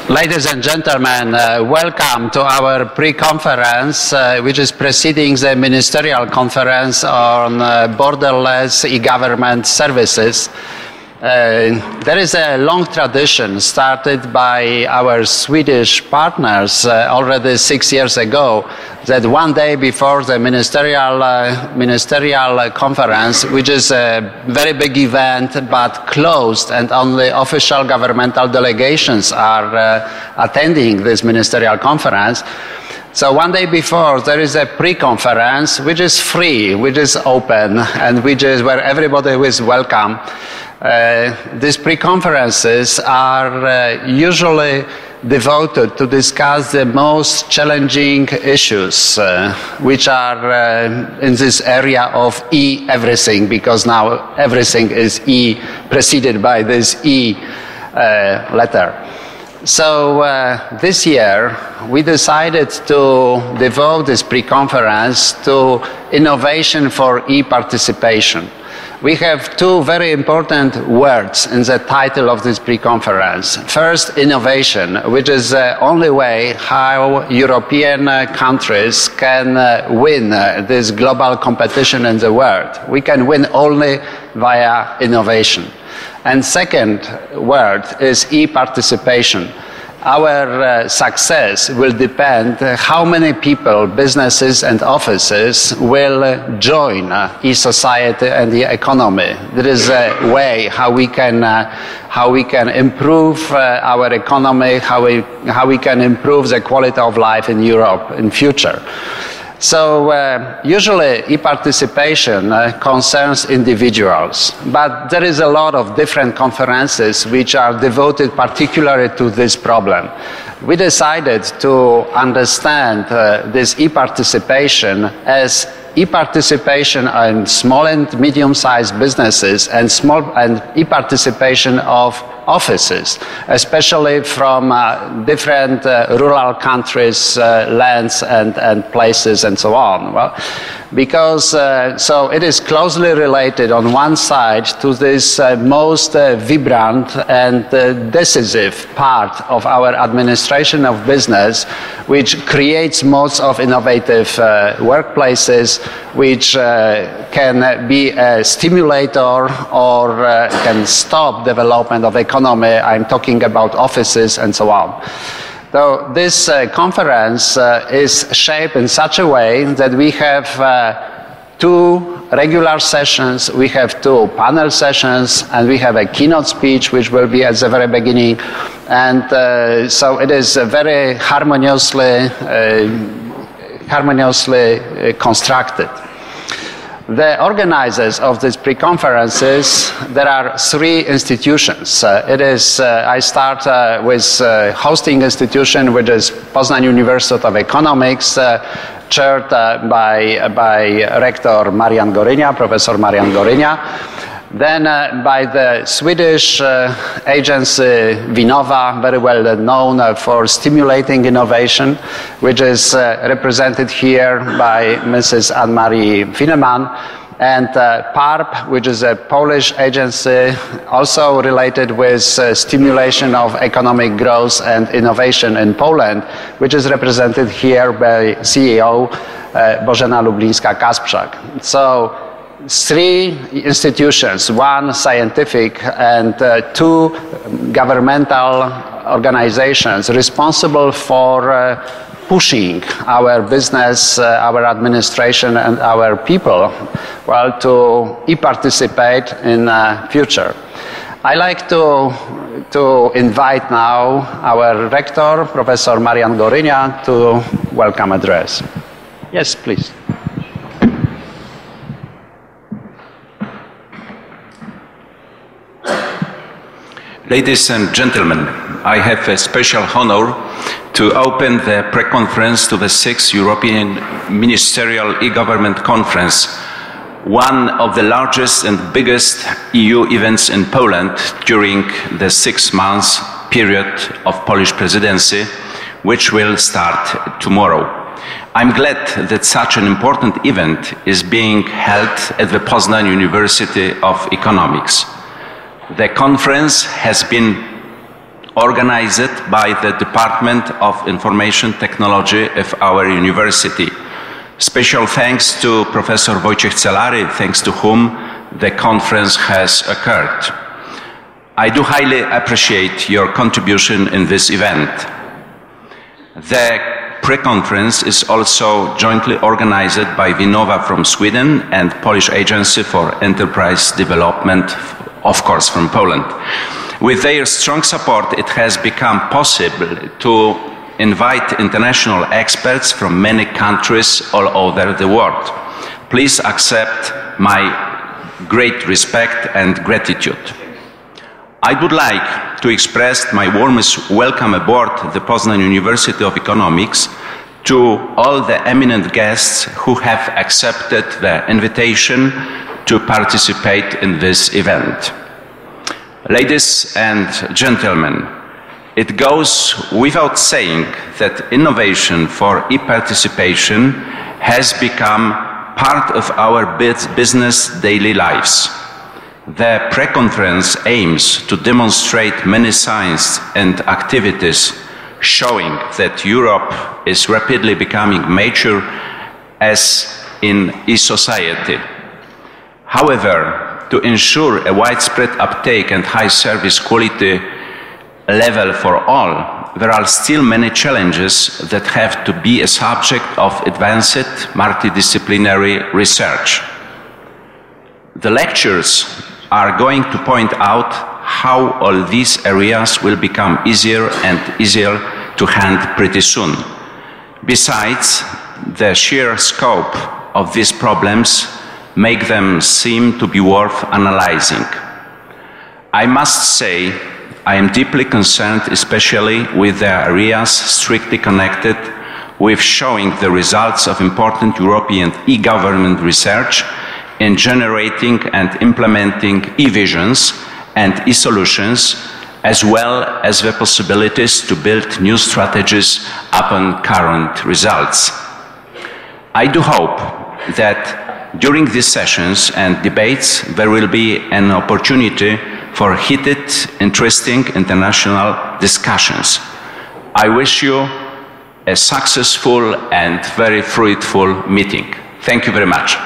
Ladies and gentlemen, welcome to our pre-conference, which is preceding the ministerial conference on borderless e-government services. There is a long tradition started by our Swedish partners already 6 years ago, that one day before the ministerial conference, which is a very big event but closed and only official governmental delegations are attending this ministerial conference. So one day before, there is a pre-conference which is free, which is open, and which is where everybody is welcome. These pre-conferences are usually devoted to discuss the most challenging issues which are in this area of e-everything, because now everything is e, preceded by this e letter. So this year we decided to devote this pre-conference to innovation for e-participation. We have two very important words in the title of this pre-conference. First, innovation, which is the only way how European countries can win this global competition in the world. We can win only via innovation. And second word is e-participation. Our success will depend how many people, businesses and offices will join e-society and the economy. There is a way how we can improve our economy, how we can improve the quality of life in Europe in future. So usually e-participation concerns individuals, but there is a lot of different conferences which are devoted particularly to this problem. We decided to understand this e-participation as e-participation in small and medium-sized businesses and e-participation of offices, especially from different rural countries, lands and places and so on. Well, because so it is closely related on one side to this most vibrant and decisive part of our administration of business, which creates most of innovative workplaces, which can be a stimulator or can stop development of economy. I'm talking about offices and so on. So this conference is shaped in such a way that we have two regular sessions, we have two panel sessions, and we have a keynote speech which will be at the very beginning. And so it is very harmoniously constructed. The organizers of these pre-conferences, there are three institutions. I start with hosting institution, which is Poznań University of Economics, chaired by Rector Marian Gorynia, Professor Marian Gorynia. Then by the Swedish agency Vinnova, very well known for stimulating innovation, which is represented here by Mrs. Anne-Marie Fineman, and PARP, which is a Polish agency also related with stimulation of economic growth and innovation in Poland, which is represented here by CEO Bożena Lublińska-Kasprzak. So three institutions, one scientific and two governmental organizations responsible for pushing our business, our administration and our people, well, to e-participate in future. I like to invite now our rector, Professor Marian Gorynia, to welcome address. Yes, please. Ladies and gentlemen, I have a special honor to open the pre-conference to the 6th European Ministerial E-Government Conference, one of the largest and biggest EU events in Poland during the 6 months period of Polish presidency, which will start tomorrow. I'm glad that such an important event is being held at the Poznań University of Economics. The conference has been organized by the Department of Information Technology of our university. Special thanks to Professor Wojciech Celary, thanks to whom the conference has occurred. I do highly appreciate your contribution in this event. The pre-conference is also jointly organized by Vinnova from Sweden and Polish Agency for Enterprise Development, of course, from Poland. With their strong support, it has become possible to invite international experts from many countries all over the world. Please accept my great respect and gratitude. I would like to express my warmest welcome aboard the Poznań University of Economics to all the eminent guests who have accepted the invitation to participate in this event. Ladies and gentlemen, it goes without saying that innovation for e-participation has become part of our business daily lives. The pre-conference aims to demonstrate many signs and activities showing that Europe is rapidly becoming mature as in e-society. However, to ensure a widespread uptake and high service quality level for all, there are still many challenges that have to be a subject of advanced multidisciplinary research. The lectures are going to point out how all these areas will become easier and easier to handle pretty soon. Besides, the sheer scope of these problems make them seem to be worth analyzing. I must say, I am deeply concerned especially with the areas strictly connected with showing the results of important European e-government research in generating and implementing e-visions and e-solutions, as well as the possibilities to build new strategies upon current results. I do hope that during these sessions and debates there will be an opportunity for heated, interesting international discussions. I wish you a successful and very fruitful meeting. Thank you very much.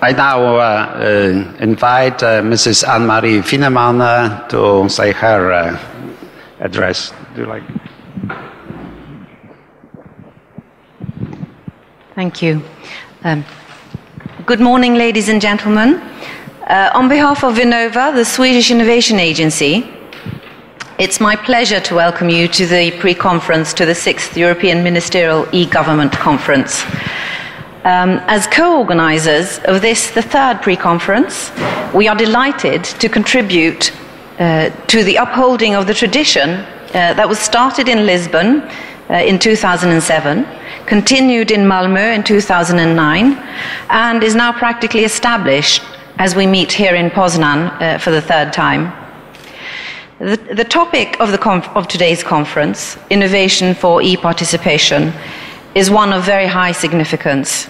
I now invite Mrs. Anne-Marie Fineman to say her address. Do you like? Thank you. Good morning, ladies and gentlemen. On behalf of Vinnova, the Swedish Innovation Agency, it's my pleasure to welcome you to the pre-conference to the 6th European Ministerial e-Government Conference. As co-organizers of this, the third pre-conference, we are delighted to contribute to the upholding of the tradition that was started in Lisbon in 2007, continued in Malmö in 2009, and is now practically established as we meet here in Poznan for the third time. The topic of today's conference, Innovation for e-Participation, is one of very high significance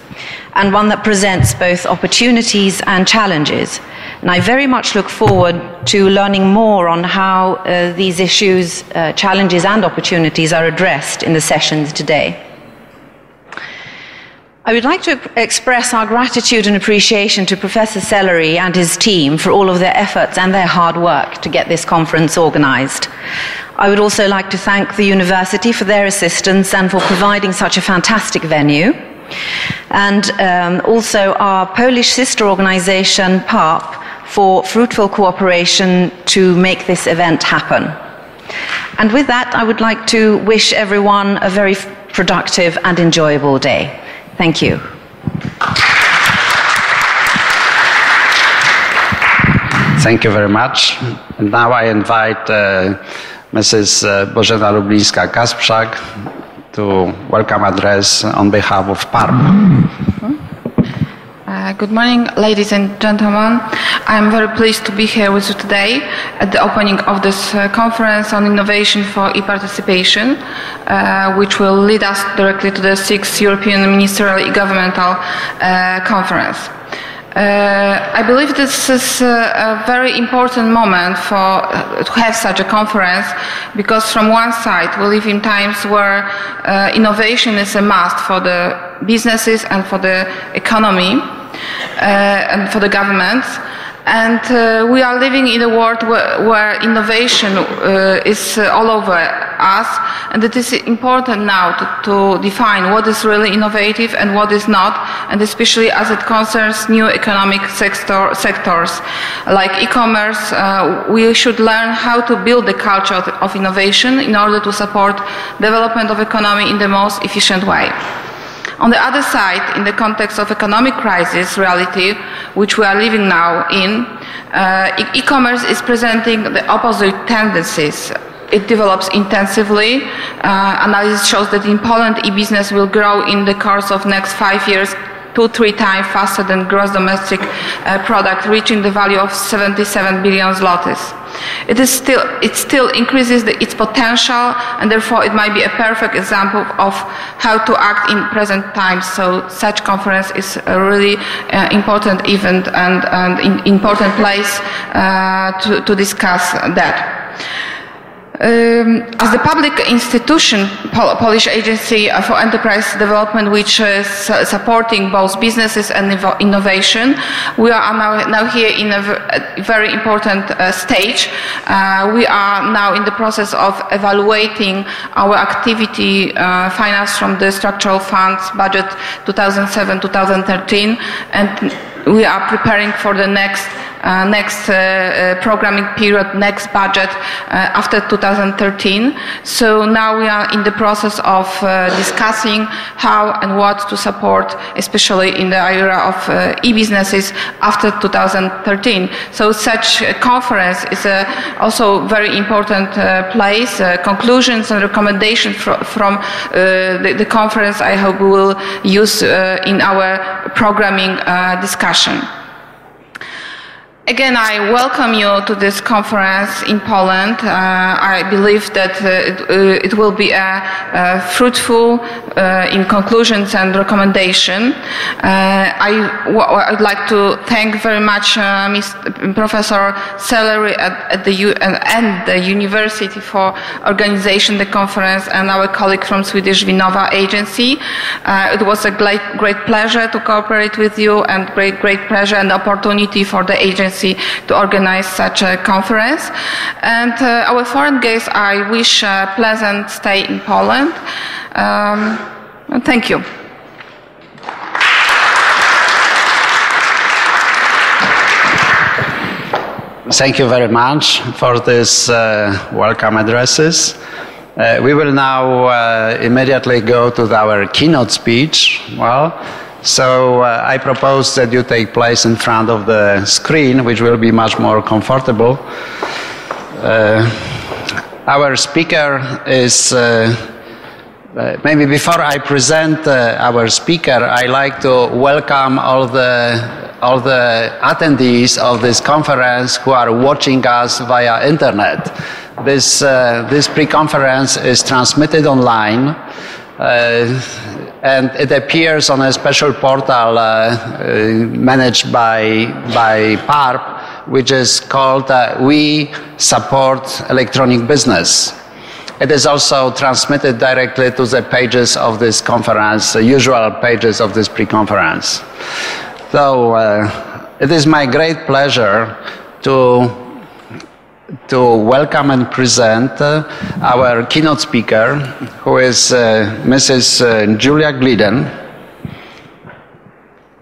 and one that presents both opportunities and challenges. And I very much look forward to learning more on how these issues, challenges and opportunities are addressed in the sessions today. I would like to express our gratitude and appreciation to Professor Celary and his team for all of their efforts and their hard work to get this conference organized. I would also like to thank the university for their assistance and for providing such a fantastic venue. And also our Polish sister organization, PARP, for fruitful cooperation to make this event happen. And with that, I would like to wish everyone a very productive and enjoyable day. Thank you. Thank you very much. And now I invite Mrs. Bożena Lublińska-Kasprzak to welcome address on behalf of PARP. Good morning, ladies and gentlemen. I am very pleased to be here with you today at the opening of this conference on innovation for e-participation, which will lead us directly to the 6th European Ministerial e-Governmental Conference. I believe this is a very important moment to have such a conference, because from one side we live in times where innovation is a must for the businesses and for the economy and for the governments. And we are living in a world where innovation is all over us, and it is important now to define what is really innovative and what is not, and especially as it concerns new economic sectors like e-commerce. We should learn how to build the culture of innovation in order to support development of economy in the most efficient way. On the other side, in the context of economic crisis reality, which we are living now in, e-commerce is presenting the opposite tendencies. It develops intensively. Analysis shows that in Poland, e-business will grow in the course of next 5 years 2-3 times faster than gross domestic product, reaching the value of 77 billion zlotys. It still increases its potential, and therefore it might be a perfect example of how to act in present times. So such conference is a really important event and important place to discuss that. As the public institution, Polish Agency for Enterprise Development, which is supporting both businesses and innovation, we are now here in a very important stage. We are now in the process of evaluating our activity financed from the structural funds budget 2007-2013, and we are preparing for the next programming period, next budget after 2013. So now we are in the process of discussing how and what to support, especially in the area of e-businesses after 2013. So such a conference is also very important place. Conclusions and recommendations from the conference I hope we will use in our programming discussion. Again, I welcome you to this conference in Poland. I believe that it will be fruitful in conclusions and recommendation. I'd like to thank very much Professor Sellery at the University for organizing the conference, and our colleague from Swedish Vinnova Agency. It was a great pleasure to cooperate with you, and great pleasure and opportunity for the agency to organize such a conference. And our foreign guests, I wish a pleasant stay in Poland. And thank you. Thank you very much for this welcome addresses. We will now immediately go to our keynote speech. So I propose that you take place in front of the screen, which will be much more comfortable. Our speaker is, maybe before I present our speaker, I like to welcome all the attendees of this conference who are watching us via internet. This pre-conference is transmitted online. And it appears on a special portal managed by PARP, which is called We Support Electronic Business. It is also transmitted directly to the pages of this conference, the usual pages of this pre-conference. So it is my great pleasure to welcome and present our keynote speaker, who is Mrs. Julia Glidden.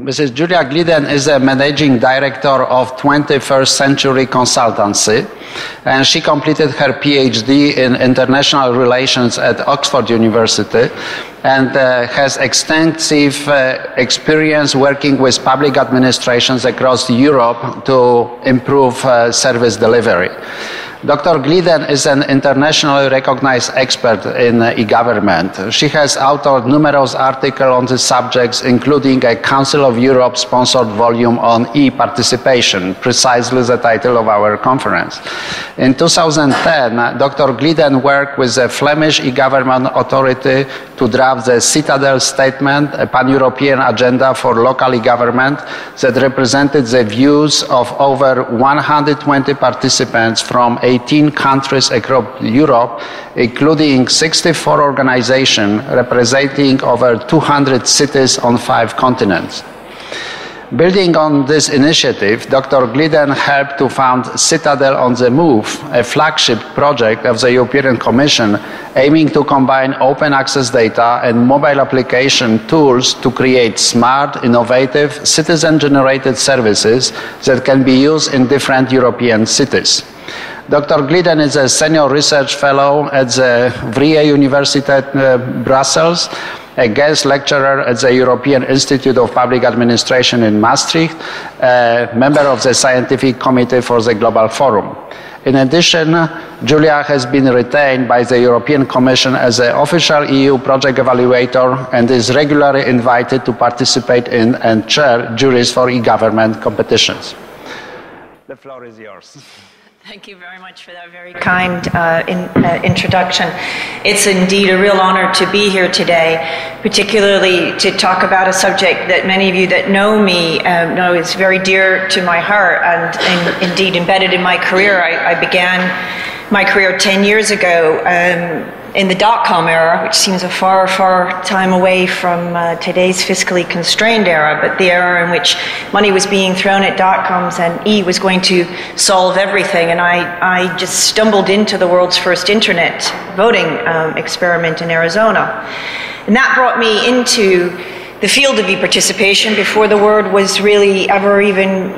Mrs. Julia Glidden is a managing director of 21st Century Consultancy, and she completed her PhD in international relations at Oxford University, and has extensive experience working with public administrations across Europe to improve service delivery. Dr. Glidden is an internationally recognized expert in e-government. She has authored numerous articles on the subjects, including a Council of Europe-sponsored volume on e-participation, precisely the title of our conference. In 2010, Dr. Glidden worked with the Flemish e-government authority to draft draft the Citadel Statement, a pan-European agenda for local government that represented the views of over 120 participants from 18 countries across Europe, including 64 organizations representing over 200 cities on 5 continents. Building on this initiative, Dr. Glidden helped to found Citadel on the Move, a flagship project of the European Commission aiming to combine open access data and mobile application tools to create smart, innovative, citizen-generated services that can be used in different European cities. Dr. Glidden is a senior research fellow at the Vrije University Brussels, a guest lecturer at the European Institute of Public Administration in Maastricht, a member of the Scientific Committee for the Global Forum. In addition, Julia has been retained by the European Commission as an official EU project evaluator and is regularly invited to participate in and chair juries for e-government competitions. The floor is yours. Thank you very much for that very kind introduction. It's indeed a real honor to be here today, particularly to talk about a subject that many of you that know me know is very dear to my heart and indeed embedded in my career. I began my career 10 years ago in the dot-com era, which seems a far, far time away from today's fiscally constrained era, but the era in which money was being thrown at dot-coms and E was going to solve everything. And I just stumbled into the world's first internet voting experiment in Arizona. And that brought me into the field of e-participation before the word was really ever even,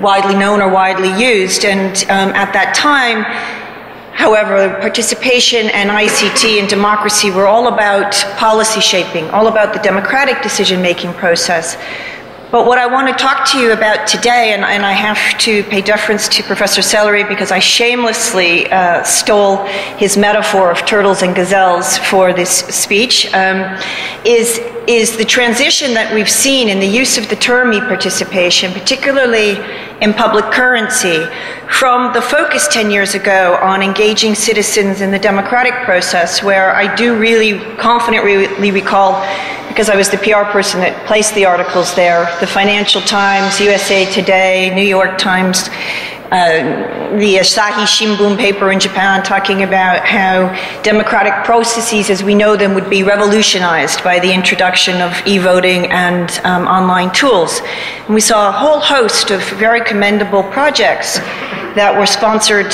widely known or widely used. And at that time, however, participation and ICT and democracy were all about policy shaping, all about the democratic decision-making process. But what I want to talk to you about today, and I have to pay deference to Professor Sellery because I shamelessly stole his metaphor of turtles and gazelles for this speech, is the transition that we've seen in the use of the term e-participation, particularly in public currency, from the focus 10 years ago on engaging citizens in the democratic process, where I do really confidently recall, because I was the PR person that placed the articles there, the Financial Times, USA Today, New York Times, the Asahi Shimbun paper in Japan talking about how democratic processes as we know them would be revolutionized by the introduction of e-voting and online tools. And we saw a whole host of very commendable projects that were sponsored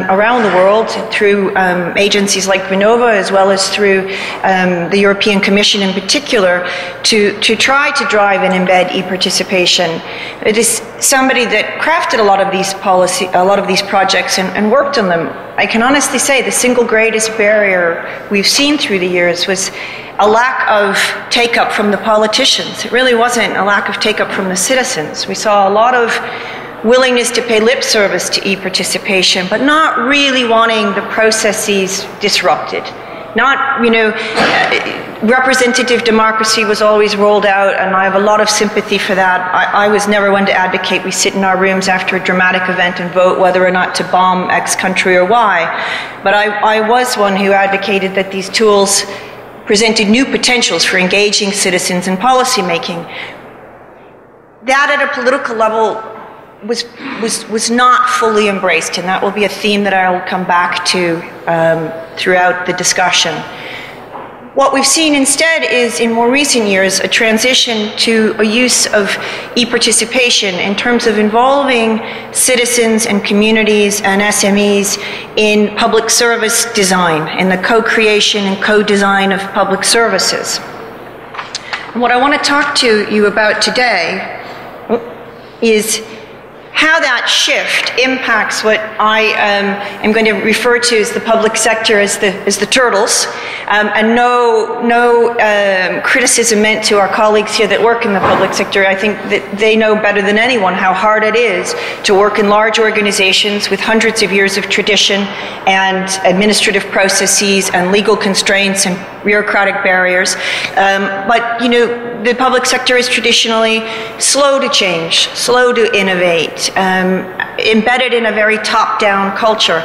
around the world through agencies like Renova, as well as through the European Commission in particular, to try to drive and embed e-participation. It is somebody that crafted a lot of these projects and worked on them. I can honestly say the single greatest barrier we've seen through the years was a lack of take-up from the politicians. It really wasn't a lack of take-up from the citizens. We saw a lot of willingness to pay lip service to e-participation, but not really wanting the processes disrupted. Not, representative democracy was always rolled out, and I have a lot of sympathy for that. I was never one to advocate we sit in our rooms after a dramatic event and vote whether or not to bomb X country or Y. But I was one who advocated that these tools presented new potentials for engaging citizens in policymaking. That at a political level was not fully embraced, and that will be a theme that I'll come back to throughout the discussion. What we've seen instead is, in more recent years, a transition to a use of e-participation in terms of involving citizens and communities and SMEs in public service design, in the co-creation and co-design of public services. And what I want to talk to you about today is how that shift impacts what I am going to refer to as the public sector as the turtles, and no criticism meant to our colleagues here that work in the public sector. I think that they know better than anyone how hard it is to work in large organizations with hundreds of years of tradition and administrative processes and legal constraints and bureaucratic barriers. But the public sector is traditionally slow to change, slow to innovate, embedded in a very top-down culture.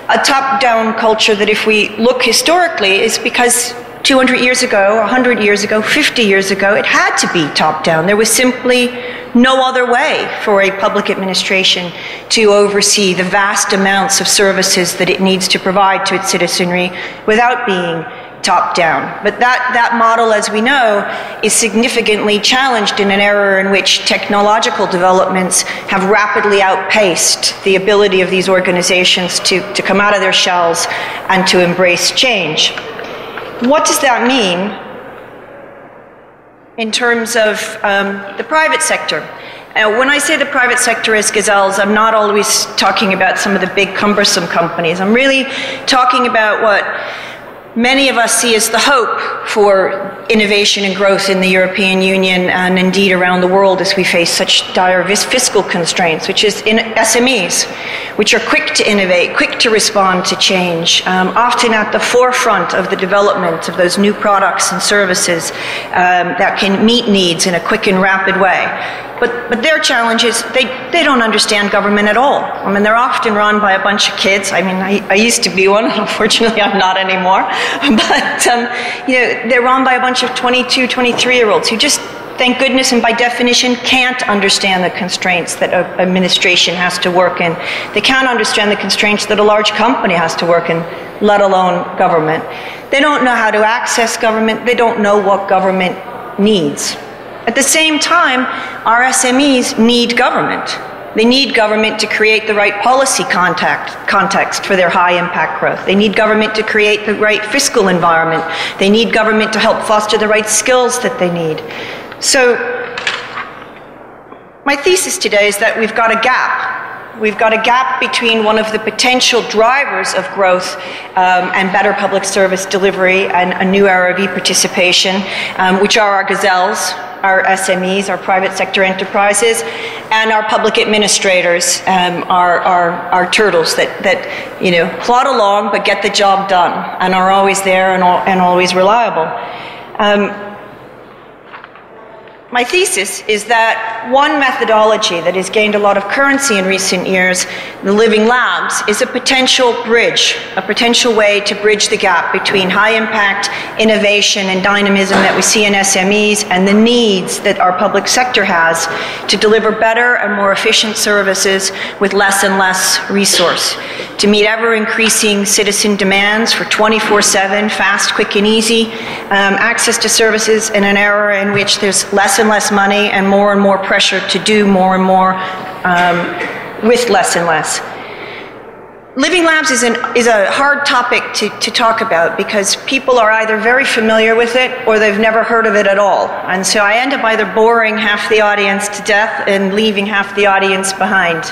A top-down culture that, if we look historically, is because 200 years ago, 100 years ago, 50 years ago, it had to be top-down. There was simply no other way for a public administration to oversee the vast amounts of services that it needs to provide to its citizenry without being top-down. But that model, as we know, is significantly challenged in an era in which technological developments have rapidly outpaced the ability of these organizations to come out of their shells and to embrace change. What does that mean in terms of the private sector? When I say the private sector is gazelles, I'm not always talking about some of the big cumbersome companies. I'm really talking about what many of us see as the hope for innovation and growth in the European Union and indeed around the world as we face such dire fiscal constraints, which is in SMEs, which are quick to innovate, quick to respond to change, often at the forefront of the development of those new products and services that can meet needs in a quick and rapid way. But their challenge is they don't understand government at all. I mean, they're often run by a bunch of kids. I mean, I used to be one, unfortunately I'm not anymore. But, they're run by a bunch of 22, 23-year-olds who just, thank goodness, and by definition, can't understand the constraints that an administration has to work in. They can't understand the constraints that a large company has to work in, let alone government. They don't know how to access government. They don't know what government needs. At the same time, our SMEs need government. They need government to create the right policy context for their high-impact growth. They need government to create the right fiscal environment. They need government to help foster the right skills that they need. So, my thesis today is that we've got a gap. We've got a gap between one of the potential drivers of growth and better public service delivery and a new era of e-participation, which are our gazelles, our SMEs, our private sector enterprises, and our public administrators, our turtles that plod along but get the job done and are always there and always reliable. My thesis is that one methodology that has gained a lot of currency in recent years, the Living Labs, is a potential bridge, a potential way to bridge the gap between high-impact innovation and dynamism that we see in SMEs and the needs that our public sector has to deliver better and more efficient services with less and less resource, to meet ever-increasing citizen demands for 24/7, fast, quick, and easy access to services in an era in which there's less and less money and more pressure to do more and more with less and less. Living Labs is a hard topic to talk about because people are either very familiar with it or they've never heard of it at all. And so I end up either boring half the audience to death and leaving half the audience behind.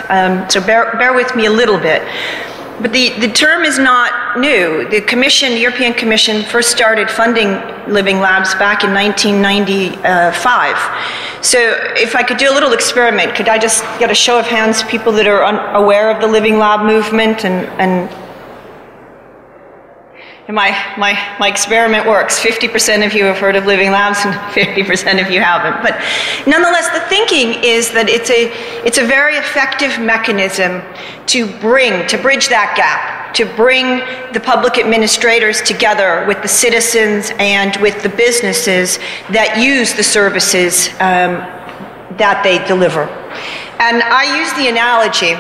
So bear with me a little bit. But the term is not new. The European Commission first started funding Living Labs back in 1995. So if I could do a little experiment, could I just get a show of hands, people that are aware of the Living Lab movement and my experiment works. 50% of you have heard of Living Labs and 50% of you haven't. But nonetheless, the thinking is that it's a very effective mechanism to bridge that gap, to bring the public administrators together with the citizens and with the businesses that use the services that they deliver. And I use the analogy,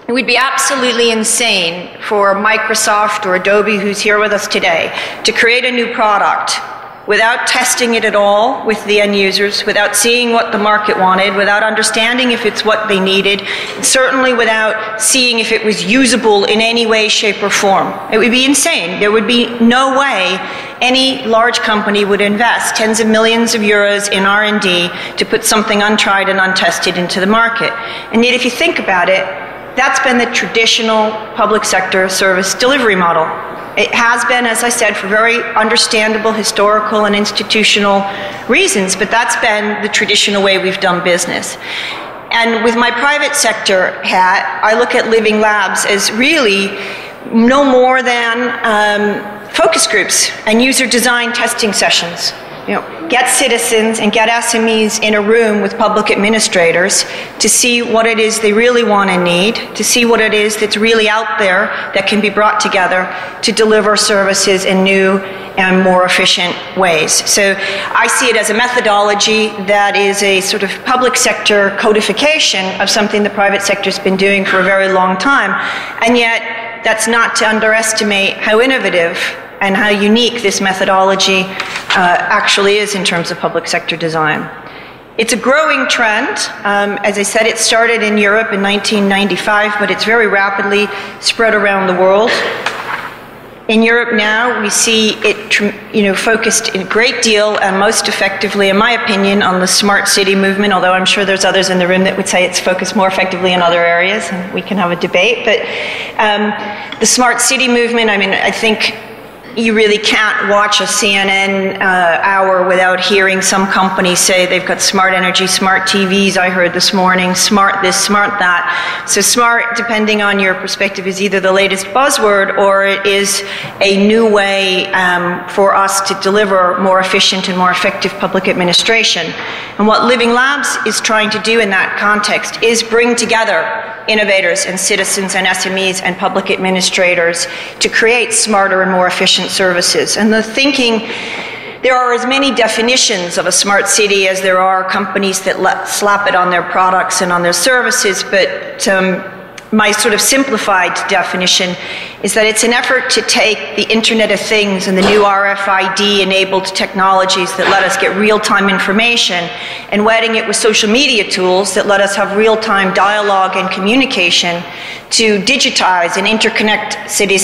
it would be absolutely insane for Microsoft or Adobe, who's here with us today, to create a new product without testing it at all with the end users, without seeing what the market wanted, without understanding if it's what they needed, certainly without seeing if it was usable in any way, shape, or form. It would be insane. There would be no way any large company would invest tens of millions of euros in R&D to put something untried and untested into the market. And yet, if you think about it, that's been the traditional public sector service delivery model. It has been, as I said, for very understandable historical and institutional reasons, but that's been the traditional way we've done business. And with my private sector hat, I look at Living Labs as really no more than focus groups and user design testing sessions. get citizens and get SMEs in a room with public administrators to see what it is they really want and need, to see what it is that's really out there that can be brought together to deliver services in new and more efficient ways. So I see it as a methodology that is a sort of public sector codification of something the private sector's been doing for a very long time, and yet that's not to underestimate how innovative and how unique this methodology actually is in terms of public sector design. It's a growing trend. As I said, it started in Europe in 1995, but it's very rapidly spread around the world. In Europe now, we see it focused a great deal and most effectively, in my opinion, on the smart city movement, although I'm sure there's others in the room that would say it's focused more effectively in other areas, and we can have a debate. But the smart city movement, I think you really can't watch a CNN hour without hearing some companies say they've got smart energy, smart TVs, I heard this morning, smart this, smart that. So smart, depending on your perspective, is either the latest buzzword or it is a new way for us to deliver more efficient and more effective public administration. And what Living Labs is trying to do in that context is bring together innovators and citizens and SMEs and public administrators to create smarter and more efficient services. And the thinking, there are as many definitions of a smart city as there are companies that slap it on their products and on their services, but my sort of simplified definition is that it's an effort to take the Internet of Things and the new RFID-enabled technologies that let us get real-time information and wedding it with social media tools that let us have real-time dialogue and communication to digitize and interconnect city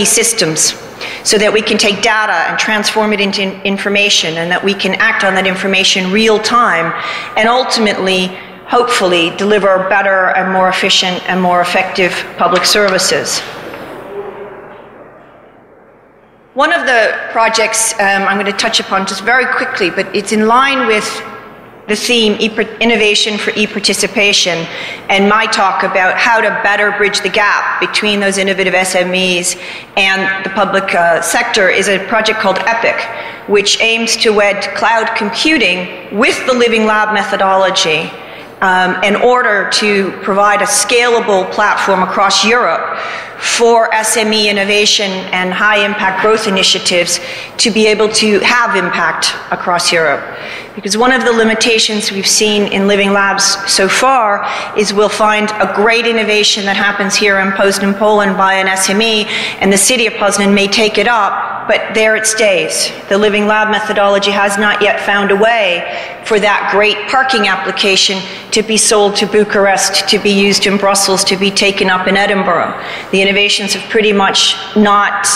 systems so that we can take data and transform it into information and that we can act on that information real-time and ultimately hopefully deliver better and more efficient and more effective public services. One of the projects I'm going to touch upon just very quickly, but it's in line with the theme Innovation for eParticipation and my talk about how to better bridge the gap between those innovative SMEs and the public sector is a project called EPIC, which aims to wed cloud computing with the Living Lab methodology in order to provide a scalable platform across Europe for SME innovation and high-impact growth initiatives to be able to have impact across Europe. Because one of the limitations we've seen in Living Labs so far is we'll find a great innovation that happens here in Poznan, Poland by an SME, and the city of Poznan may take it up, but there it stays. The Living Lab methodology has not yet found a way for that great parking application to be sold to Bucharest, to be used in Brussels, to be taken up in Edinburgh. The innovations have pretty much not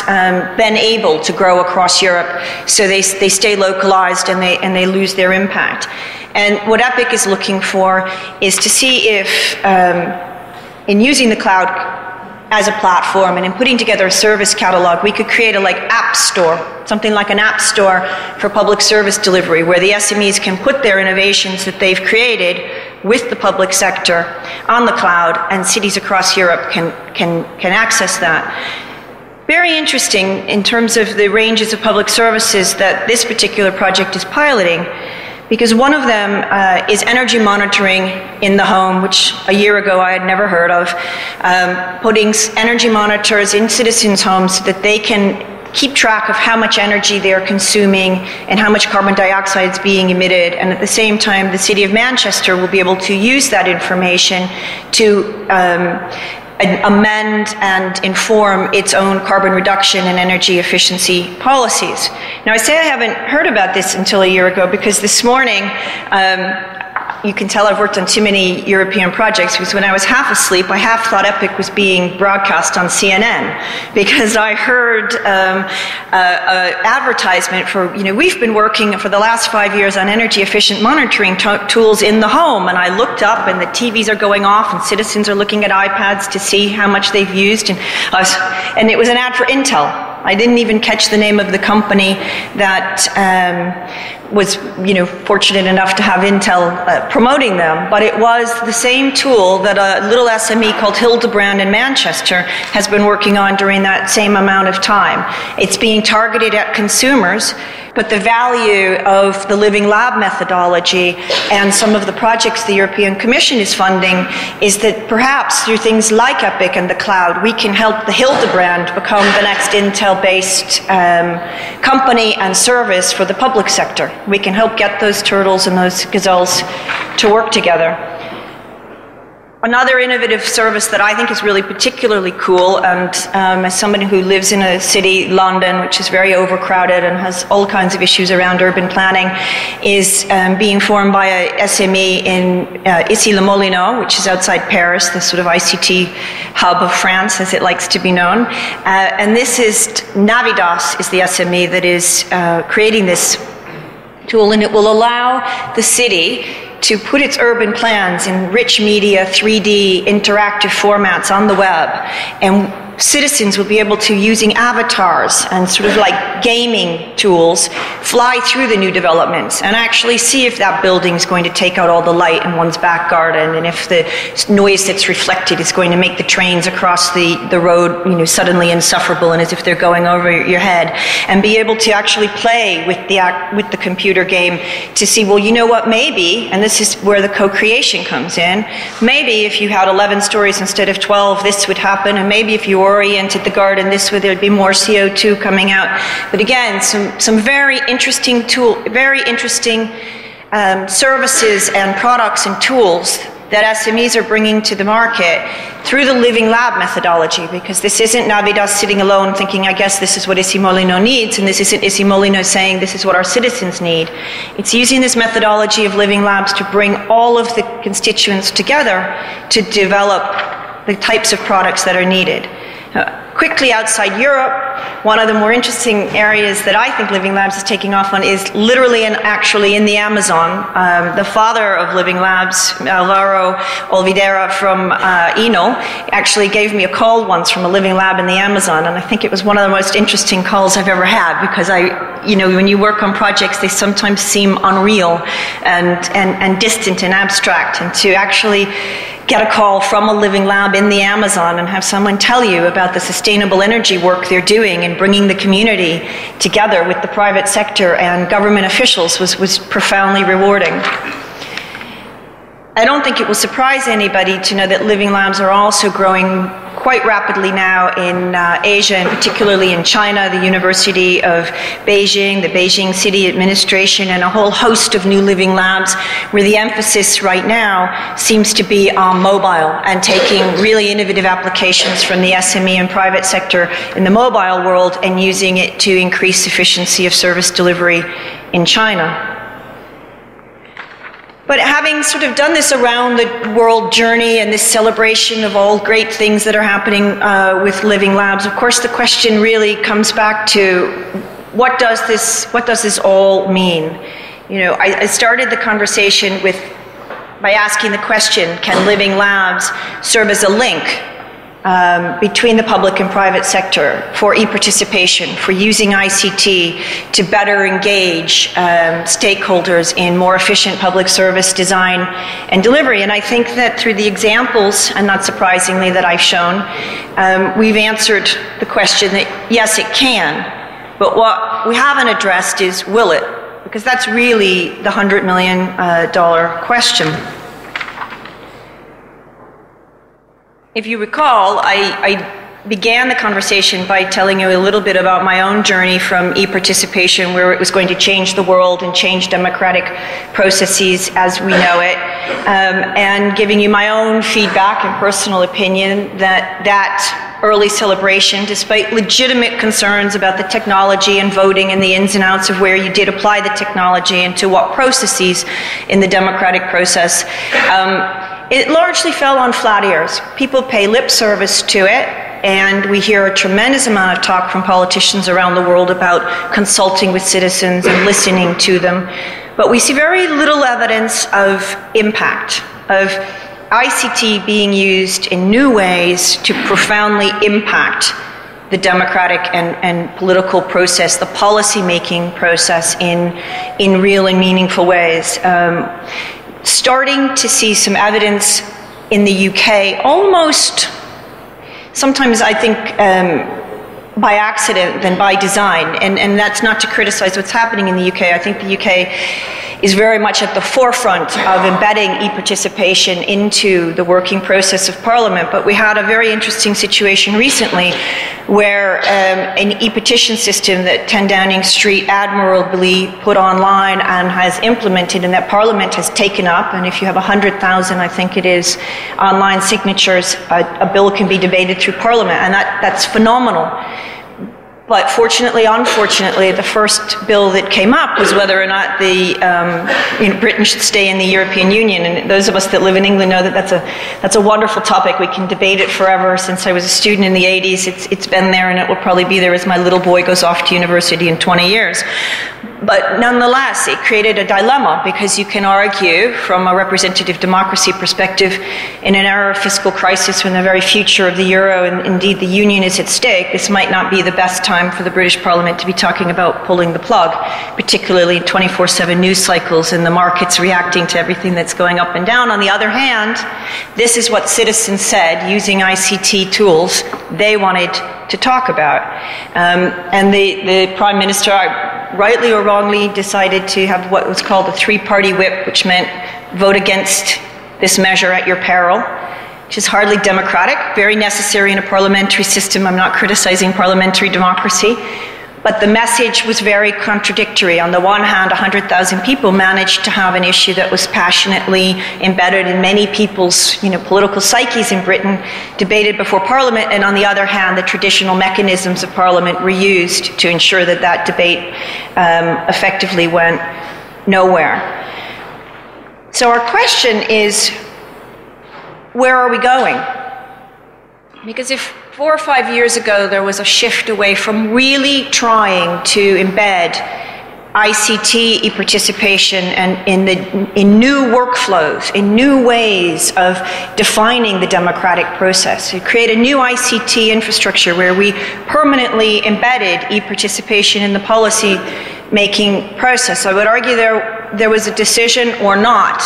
been able to grow across Europe, so they stay localized and they lose their impact. And what EPIC is looking for is to see if, in using the cloud as a platform and in putting together a service catalog, we could create a app store, something like an app store for public service delivery, where the SMEs can put their innovations that they've created with the public sector on the cloud, and cities across Europe can access that. Very interesting in terms of the ranges of public services that this particular project is piloting, because one of them is energy monitoring in the home, which a year ago I had never heard of, putting energy monitors in citizens' homes so that they can keep track of how much energy they're consuming and how much carbon dioxide is being emitted. And at the same time, the City of Manchester will be able to use that information to amend and inform its own carbon reduction and energy efficiency policies. Now, I say I haven't heard about this until a year ago because this morning, you can tell I've worked on too many European projects, because when I was half asleep, I half thought EPIC was being broadcast on CNN, because I heard an advertisement for, we've been working for the last 5 years on energy efficient monitoring tools in the home, and I looked up and the TVs are going off and citizens are looking at iPads to see how much they've used, and it was an ad for Intel. I didn't even catch the name of the company that was, fortunate enough to have Intel promoting them, but it was the same tool that a little SME called Hildebrand in Manchester has been working on during that same amount of time. It's being targeted at consumers But the value of the Living Lab methodology and some of the projects the European Commission is funding is that perhaps through things like EPIC and the cloud, we can help the Hildebrand become the next Intel-based company and service for the public sector. We can help get those turtles and those gazelles to work together. Another innovative service that I think is really particularly cool, and as somebody who lives in a city, London, which is very overcrowded and has all kinds of issues around urban planning, is being formed by a SME in Issy-les-Moulineaux, which is outside Paris, the sort of ICT hub of France, as it likes to be known. And this is Navidas is the SME that is creating this tool, and it will allow the city to put its urban plans in rich media, 3D, interactive formats on the web. And citizens will be able to, using avatars and sort of like gaming tools, fly through the new developments and actually see if that building is going to take out all the light in one's back garden, and if the noise that's reflected is going to make the trains across the road, suddenly insufferable and as if they're going over your head, and be able to actually play with the computer game to see, well, you know what, maybe, and this is where the co-creation comes in, maybe if you had 11 stories instead of 12, this would happen, and maybe if you oriented the garden this way, there'd be more CO2 coming out. But again, some very interesting services and products and tools that SMEs are bringing to the market through the Living Lab methodology, because this isn't Navidas sitting alone thinking, I guess this is what Issy-les-Moulineaux needs, and this isn't Issy-les-Moulineaux saying this is what our citizens need. It's using this methodology of Living Labs to bring all of the constituents together to develop the types of products that are needed. Quickly outside Europe, one of the more interesting areas that I think Living Labs is taking off on is literally and actually in the Amazon. The father of Living Labs, Alvaro Olvidera from Eno, actually gave me a call once from a Living Lab in the Amazon, and I think it was one of the most interesting calls I've ever had, because when you work on projects, they sometimes seem unreal and distant and abstract, and to actually get a call from a Living Lab in the Amazon and have someone tell you about the sustainable energy work they're doing and bringing the community together with the private sector and government officials was profoundly rewarding. I don't think it will surprise anybody to know that Living Labs are also growing quite rapidly now in Asia, and particularly in China, the University of Beijing, the Beijing City Administration, and a whole host of new Living Labs, where the emphasis right now seems to be on mobile and taking really innovative applications from the SME and private sector in the mobile world and using it to increase efficiency of service delivery in China. But having sort of done this around the world journey and this celebration of all great things that are happening with Living Labs, of course the question really comes back to what does this all mean? I started the conversation by asking the question, can Living Labs serve as a link between the public and private sector for eParticipation, for using ICT to better engage stakeholders in more efficient public service design and delivery. And I think that through the examples, and not surprisingly that I've shown, we've answered the question that yes, it can, but what we haven't addressed is will it? Because that's really the $100 million question. If you recall, I began the conversation by telling you a little bit about my own journey from eParticipation, where it was going to change the world and change democratic processes as we know it, and giving you my own feedback and personal opinion that early celebration, despite legitimate concerns about the technology and voting and the ins and outs of where you did apply the technology and to what processes in the democratic process, it largely fell on flat ears. People pay lip service to it, and we hear a tremendous amount of talk from politicians around the world about consulting with citizens and listening to them. But we see very little evidence of impact, of ICT being used in new ways to profoundly impact the democratic and political process, the policy-making process in real and meaningful ways. Starting to see some evidence in the UK, almost, sometimes I think by accident than by design. And that's not to criticize what's happening in the UK. I think the UK is very much at the forefront of embedding e-participation into the working process of Parliament. But we had a very interesting situation recently where an e-petition system that 10 Downing Street admirably put online and has implemented and that Parliament has taken up, and if you have 100,000, I think it is, online signatures, a bill can be debated through Parliament, and that's phenomenal. But fortunately, unfortunately, the first bill that came up was whether or not Britain should stay in the European Union. And those of us that live in England know that that's a wonderful topic. We can debate it forever. Since I was a student in the 80s, it's been there, and it will probably be there as my little boy goes off to university in 20 years. But nonetheless, it created a dilemma, because you can argue from a representative democracy perspective, in an era of fiscal crisis when the very future of the euro and indeed the union is at stake, this might not be the best time for the British Parliament to be talking about pulling the plug, particularly in 24/7 news cycles and the markets reacting to everything that's going up and down. On the other hand, this is what citizens said using ICT tools they wanted to talk about. And the Prime Minister, rightly or wrongly, decided to have what was called a three-party whip, which meant vote against this measure at your peril, which is hardly democratic, very necessary in a parliamentary system. I'm not criticizing parliamentary democracy, but the message was very contradictory. On the one hand, 100,000 people managed to have an issue that was passionately embedded in many people's political psyches in Britain, debated before Parliament, and on the other hand, the traditional mechanisms of Parliament were used to ensure that that debate effectively went nowhere. So our question is, where are we going? Because if 4 or 5 years ago there was a shift away from really trying to embed ICT, e-participation, and in new workflows, in new ways of defining the democratic process, to create a new ICT infrastructure where we permanently embedded e-participation in the policy-making process, I would argue there was a decision or not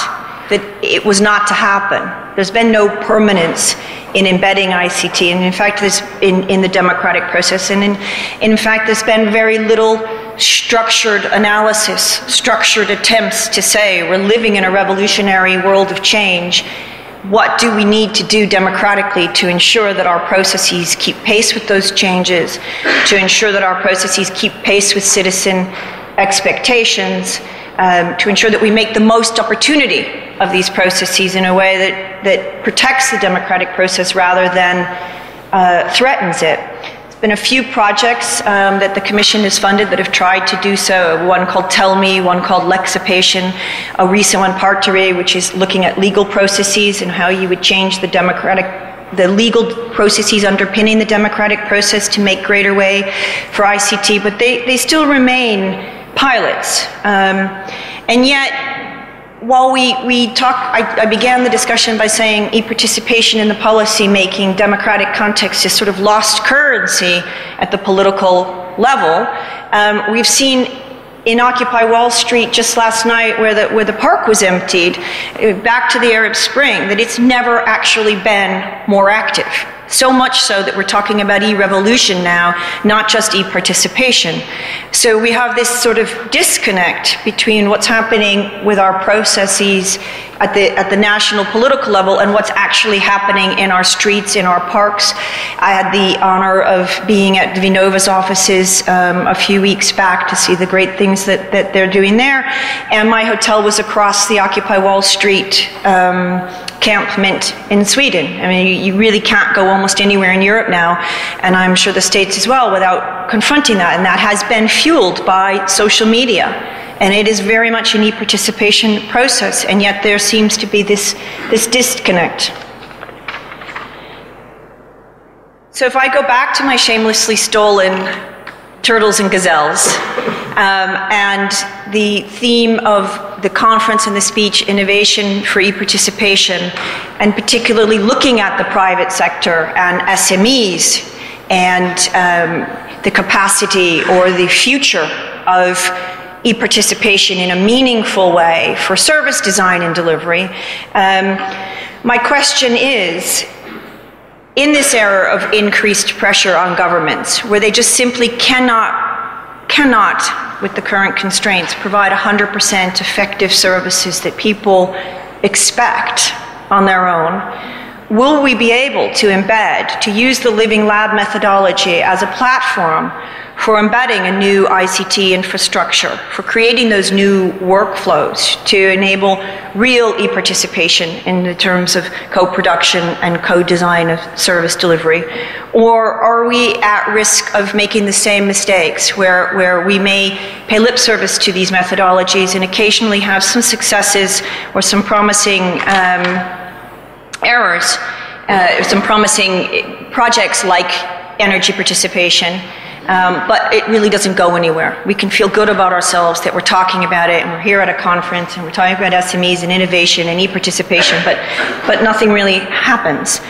that it was not to happen. There's been no permanence in embedding ICT, and in fact, in the democratic process, and in fact, there's been very little structured analysis, structured attempts to say we're living in a revolutionary world of change. What do we need to do democratically to ensure that our processes keep pace with those changes, to ensure that our processes keep pace with citizen expectations, to ensure that we make the most opportunity of these processes in a way that protects the democratic process rather than threatens it. There's been a few projects that the Commission has funded that have tried to do so, one called Tell Me, one called Lexipation, a recent one, Partire, which is looking at legal processes and how you would change the legal processes underpinning the democratic process to make greater way for ICT, but they still remain pilots. And yet, while we talk, I began the discussion by saying e-participation in the policy-making democratic context is sort of lost currency at the political level. We've seen in Occupy Wall Street just last night, where the park was emptied, back to the Arab Spring, that it's never actually been more active. So much so that we're talking about e-revolution now, not just e-participation. So we have this sort of disconnect between what's happening with our processes at the national political level and what's actually happening in our streets, in our parks. I had the honor of being at Vinova's offices a few weeks back to see the great things that they're doing there. And my hotel was across the Occupy Wall Street encampment in Sweden. I mean, you really can't go almost anywhere in Europe now, and I'm sure the States as well, without confronting that. And that has been fueled by social media. And it is very much an e-participation process, and yet there seems to be this disconnect. So if I go back to my shamelessly stolen turtles and gazelles, and the theme of the conference and the speech, Innovation for E-Participation, and particularly looking at the private sector and SMEs and the capacity or the future of e-participation in a meaningful way for service design and delivery. My question is in this era of increased pressure on governments, where they just simply cannot, with the current constraints, provide 100% effective services that people expect on their own, will we be able to use the Living Lab methodology as a platform for embedding a new ICT infrastructure, for creating those new workflows to enable real e-participation in the terms of co-production and co-design of service delivery? Or are we at risk of making the same mistakes where we may pay lip service to these methodologies and occasionally have some successes or some promising errors, some promising projects like energy participation, but it really doesn't go anywhere. We can feel good about ourselves that we're talking about it and we're here at a conference and we're talking about SMEs and innovation and e-participation, but nothing really happens.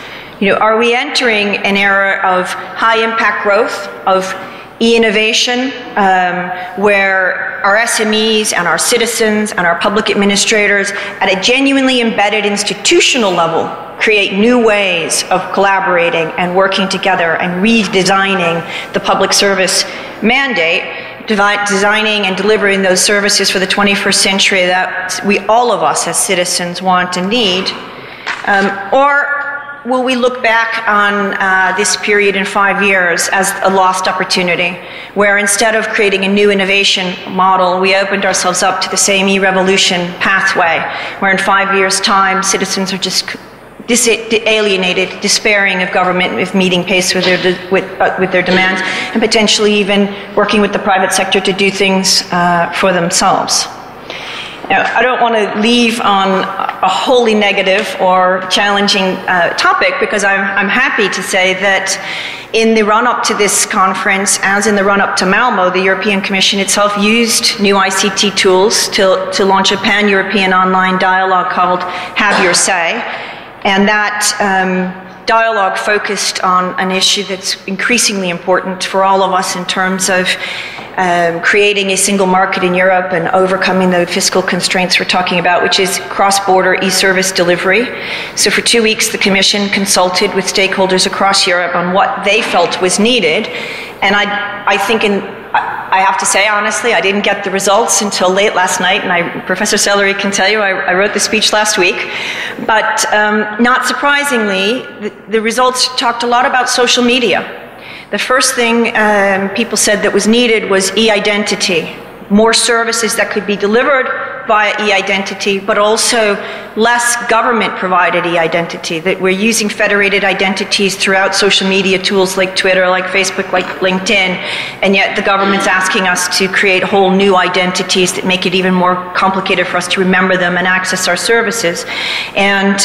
Are we entering an era of high impact growth, of e-innovation, where our SMEs and our citizens and our public administrators at a genuinely embedded institutional level create new ways of collaborating and working together and redesigning the public service mandate, designing and delivering those services for the 21st century that all of us as citizens want and need? Or will we look back on this period in 5 years as a lost opportunity, where instead of creating a new innovation model, we opened ourselves up to the same e-revolution pathway, where in 5 years' time, citizens are just alienated, despairing of government with meeting pace with their demands, and potentially even working with the private sector to do things for themselves. Now, I don't want to leave on a wholly negative or challenging topic, because I'm happy to say that in the run-up to this conference, as in the run-up to Malmo, the European Commission itself used new ICT tools to launch a pan-European online dialogue called Have Your Say. And that dialogue focused on an issue that's increasingly important for all of us in terms of creating a single market in Europe and overcoming the fiscal constraints we're talking about, which is cross-border e-service delivery. So for 2 weeks, the Commission consulted with stakeholders across Europe on what they felt was needed. And I think I have to say, honestly, I didn't get the results until late last night, and Professor Sellery can tell you I wrote the speech last week. But not surprisingly, the results talked a lot about social media. The first thing people said that was needed was e-identity, more services that could be delivered via e-identity, but also less government-provided e-identity, that we're using federated identities throughout social media tools like Twitter, like Facebook, like LinkedIn, and yet the government's asking us to create whole new identities that make it even more complicated for us to remember them and access our services. And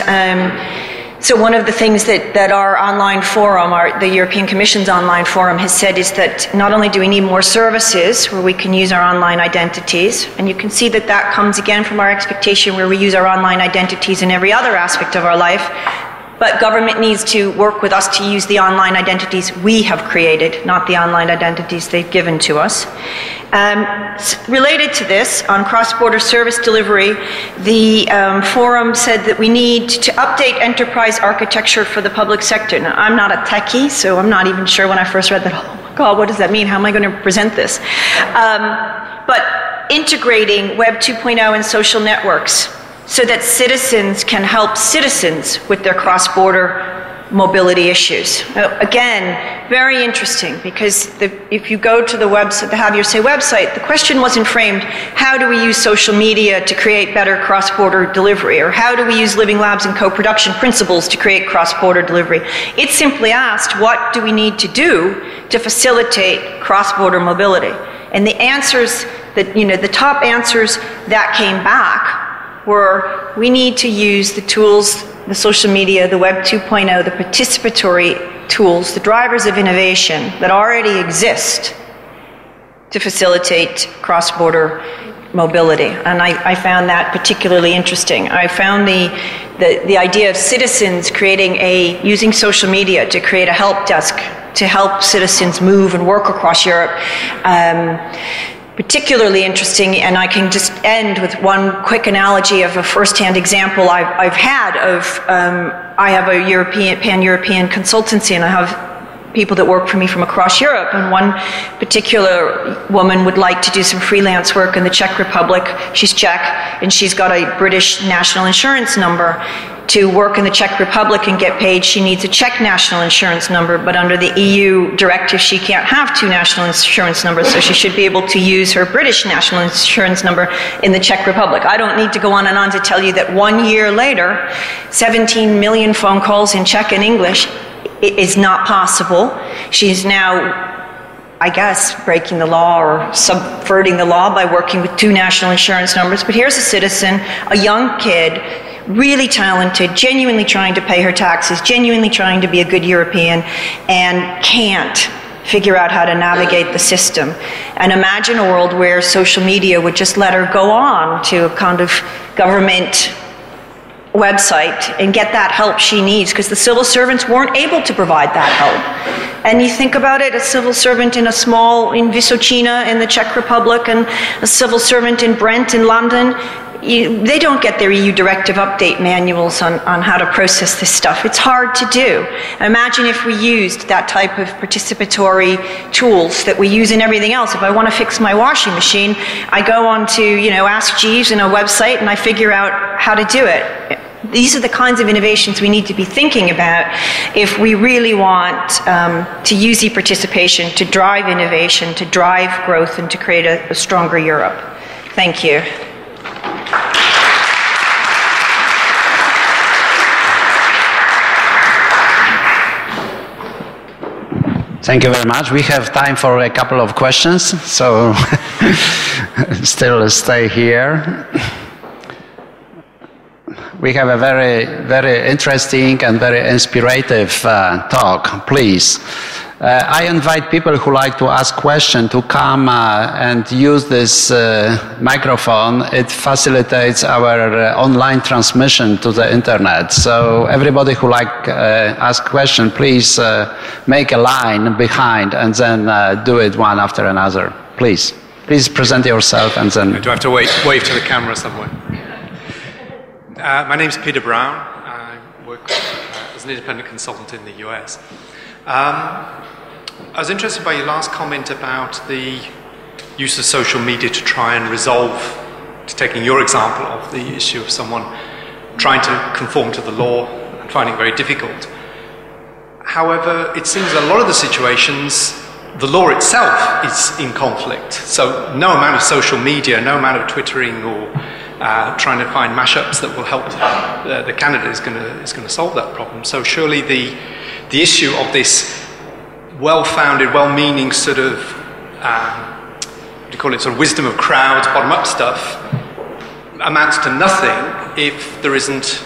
so one of the things that our online forum, the European Commission's online forum, has said is that not only do we need more services where we can use our online identities, and you can see that that comes again from our expectation where we use our online identities in every other aspect of our life, but government needs to work with us to use the online identities we have created, not the online identities they've given to us. Related to this, on cross-border service delivery, the forum said that we need to update enterprise architecture for the public sector. Now, I'm not a techie, so I'm not even sure when I first read that, oh my God, what does that mean? How am I going to present this? But integrating Web 2.0 and social networks so that citizens can help citizens with their cross-border mobility issues. Now, again, very interesting, because if you go to the website, the Have Your Say website, the question wasn't framed, how do we use social media to create better cross-border delivery, or how do we use Living Labs and co-production principles to create cross-border delivery? It simply asked, what do we need to do to facilitate cross-border mobility? And the answers that, the top answers that came back were, we need to use the tools, the social media, the Web 2.0, the participatory tools, the drivers of innovation that already exist to facilitate cross-border mobility. And I found that particularly interesting. I found the idea of citizens using social media to create a help desk to help citizens move and work across Europe particularly interesting, and I can just end with one quick analogy of a first-hand example I've had of I have a pan-European consultancy, and I have people that work for me from across Europe, and one particular woman would like to do some freelance work in the Czech Republic. She's Czech, and she's got a British national insurance number. To work in the Czech Republic and get paid, she needs a Czech national insurance number, but under the EU directive, she can't have two national insurance numbers, so she should be able to use her British national insurance number in the Czech Republic. I don't need to go on and on to tell you that 1 year later, 17 million phone calls in Czech and English is not possible. She's now, I guess, breaking the law or subverting the law by working with two national insurance numbers. But here's a citizen, a young kid, really talented, genuinely trying to pay her taxes, genuinely trying to be a good European, and can't figure out how to navigate the system. And imagine a world where social media would just let her go on to a kind of government website and get that help she needs, because the civil servants weren't able to provide that help. And you think about it, a civil servant in Vysočina in the Czech Republic, and a civil servant in Brent in London, they don't get their EU directive update manuals on how to process this stuff. It's hard to do. Imagine if we used that type of participatory tools that we use in everything else. If I want to fix my washing machine, I go on to, Ask Jeeves in a website and I figure out how to do it. These are the kinds of innovations we need to be thinking about if we really want to use eParticipation to drive innovation, to drive growth, and to create a stronger Europe. Thank you. Thank you very much. We have time for a couple of questions, so still stay here. We have a very, very interesting and very inspirative talk, please. I invite people who like to ask questions to come and use this microphone. It facilitates our online transmission to the internet. So everybody who like ask question, please make a line behind and then do it one after another. Please present yourself and then. Do I have to wave to the camera somewhere? My name's Peter Brown. I work as an independent consultant in the US. I was interested by your last comment about the use of social media to try and resolve, taking your example of the issue of someone trying to conform to the law and finding it very difficult. However, it seems a lot of the situations, the law itself is in conflict. So no amount of social media, no amount of twittering or trying to find mashups that will help the candidate is going to solve that problem. So surely the issue of this well-founded, well-meaning sort of, what do you call it, sort of wisdom of crowds, bottom-up stuff, amounts to nothing if there isn't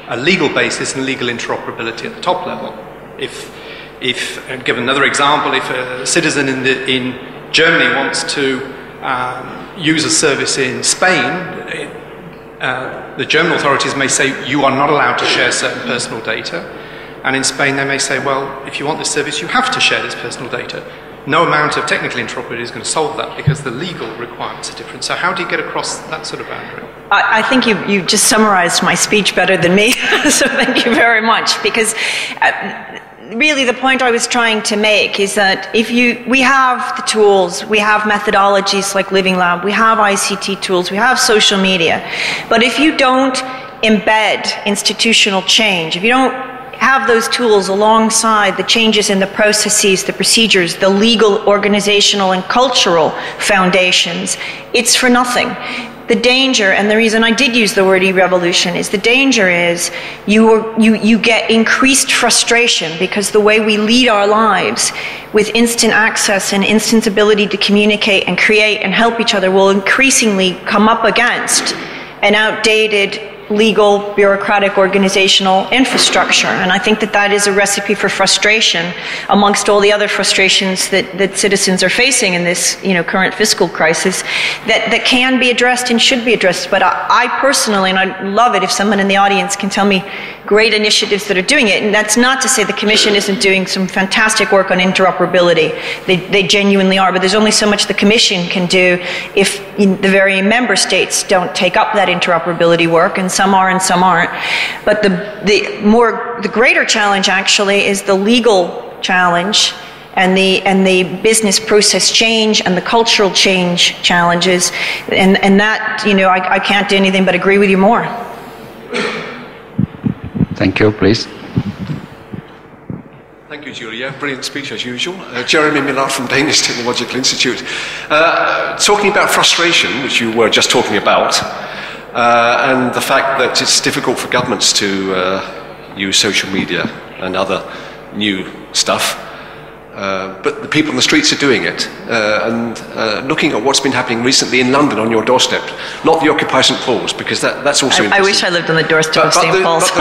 a legal basis and legal interoperability at the top level. If and give another example, if a citizen in Germany wants to use a service in Spain, the German authorities may say you are not allowed to share certain personal data, and in Spain they may say, well, if you want this service you have to share this personal data. No amount of technical interoperability is going to solve that because the legal requirements are different. So how do you get across that sort of boundary? I think you just summarized my speech better than me, so thank you very much, because really the point I was trying to make is that we have the tools, we have methodologies like Living Lab, we have ICT tools, we have social media, but if you don't embed institutional change, if you don't have those tools alongside the changes in the processes, the procedures, the legal, organizational, and cultural foundations, it's for nothing. The danger, and the reason I did use the word e-revolution, is the danger is you get increased frustration because the way we lead our lives with instant access and instant ability to communicate and create and help each other will increasingly come up against an outdated legal, bureaucratic, organizational infrastructure. And I think that is a recipe for frustration amongst all the other frustrations that citizens are facing in this current fiscal crisis that can be addressed and should be addressed. But I personally, and I'd love it if someone in the audience can tell me great initiatives that are doing it. And that's not to say the Commission isn't doing some fantastic work on interoperability. They genuinely are, but there's only so much the Commission can do if the very member states don't take up that interoperability work. And some some are and some aren't. But the greater challenge actually is the legal challenge and the business process change and the cultural change challenges. And that, you know, I can't do anything but agree with you more. Thank you, please. Thank you, Julia. Brilliant speech as usual. Jeremy Millard from Danish Technological Institute. Talking about frustration, which you were just talking about, and the fact that it's difficult for governments to use social media and other new stuff, but the people on the streets are doing it. And looking at what's been happening recently in London on your doorstep, not the Occupy St Paul's, because that's also I wish I lived on the doorstep of St Paul's.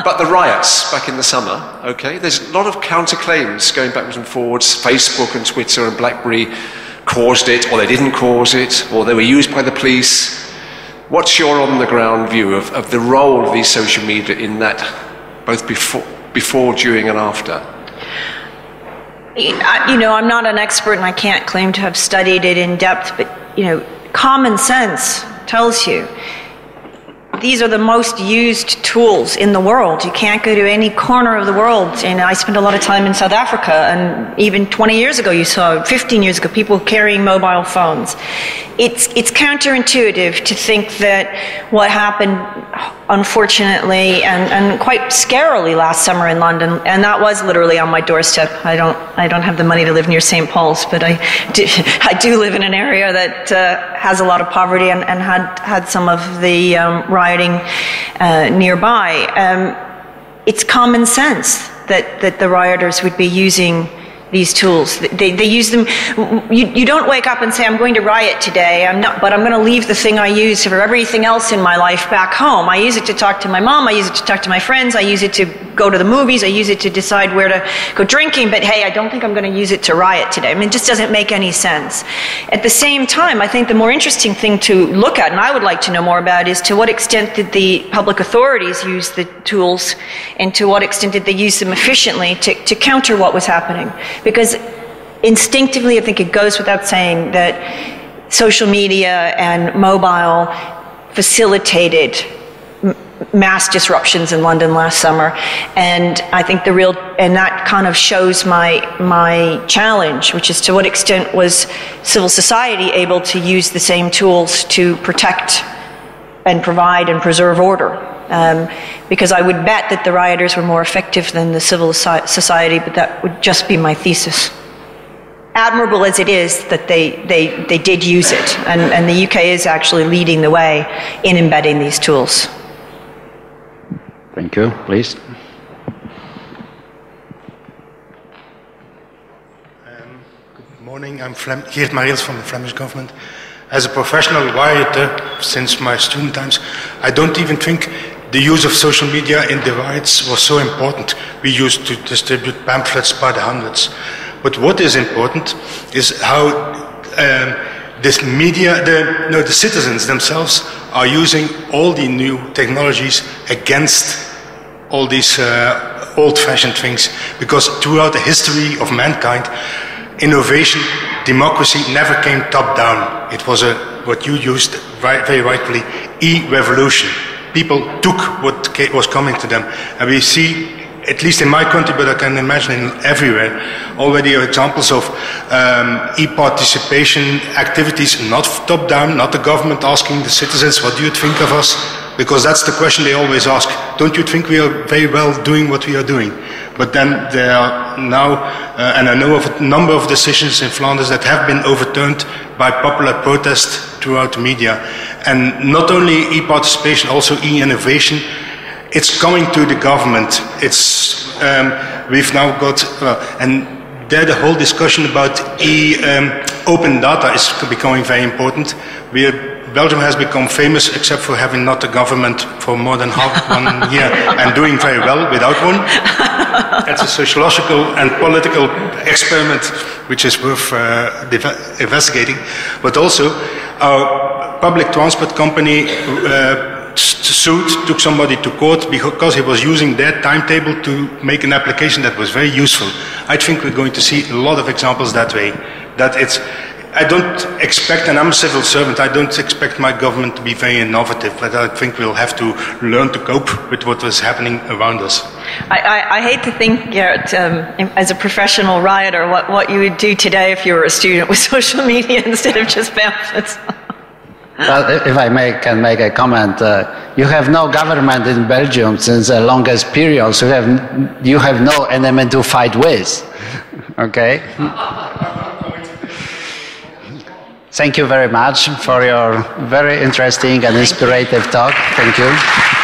But the riots back in the summer, okay, there's a lot of counterclaims going backwards and forwards. Facebook and Twitter and BlackBerry caused it, or they didn't cause it, or they were used by the police. What's your on-the-ground view of the role of these social media in that, both before, during and after? You know, I'm not an expert and I can't claim to have studied it in depth, but, you know, common sense tells you these are the most used tools in the world. You can't go to any corner of the world. And I spent a lot of time in South Africa, and even 20 years ago, 15 years ago, people carrying mobile phones. It's counterintuitive to think that what happened, unfortunately, and quite scarily last summer in London, and that was literally on my doorstep. I don't have the money to live near St. Paul's, but I do live in an area that has a lot of poverty and had some of the rioting nearby. It's common sense that the rioters would be using these tools. They use them. You don't wake up and say, I'm going to riot today, but I'm going to leave the thing I use for everything else in my life back home. I use it to talk to my mom, I use it to talk to my friends, I use it to go to the movies, I use it to decide where to go drinking, but hey, I don't think I'm going to use it to riot today. I mean, it just doesn't make any sense. At the same time, I think the more interesting thing to look at, and I would like to know more about, is to what extent did the public authorities use the tools, and to what extent did they use them efficiently to counter what was happening? Because instinctively, I think it goes without saying that social media and mobile facilitated mass disruptions in London last summer, and I think and that kind of shows my challenge, which is to what extent was civil society able to use the same tools to protect and provide and preserve order. Because I would bet that the rioters were more effective than the civil society, but that would just be my thesis. Admirable as it is that they did use it, and the UK is actually leading the way in embedding these tools. Thank you, please. Good morning, I'm Geert Mariels from the Flemish government. As a professional rioter since my student times, I don't even think the use of social media in the riots was so important. We used to distribute pamphlets by the hundreds. But what is important is how this media, the citizens themselves are using all the new technologies against all these old-fashioned things. Because throughout the history of mankind, innovation, democracy never came top-down. It was what you used very rightfully, e-revolution. People took what was coming to them. And we see, at least in my country, but I can imagine everywhere, already examples of e-participation activities, not top-down, not the government asking the citizens, what do you think of us? Because that's the question they always ask. Don't you think we are very well doing what we are doing? But then there are now, and I know of a number of decisions in Flanders that have been overturned by popular protest throughout the media. And not only e-participation, also e-innovation. It's coming to the government. It's we've now got, and there the whole discussion about open data is becoming very important. Belgium has become famous, except for having not a government for more than half 1 year, and doing very well without one. That's a sociological and political experiment which is worth investigating. But also, our public transport company took somebody to court because he was using their timetable to make an application that was very useful. I think we're going to see a lot of examples that way, that it's I don't expect, and I'm a civil servant, I don't expect my government to be very innovative, but I think we'll have to learn to cope with what is happening around us. I hate to think, Gerrit, as a professional rioter, what you would do today if you were a student with social media instead of just pamphlets. Well, if I can make a comment, you have no government in Belgium since the longest period, so you have no enemy to fight with. Okay? Thank you very much for your very interesting and inspirative talk. Thank you.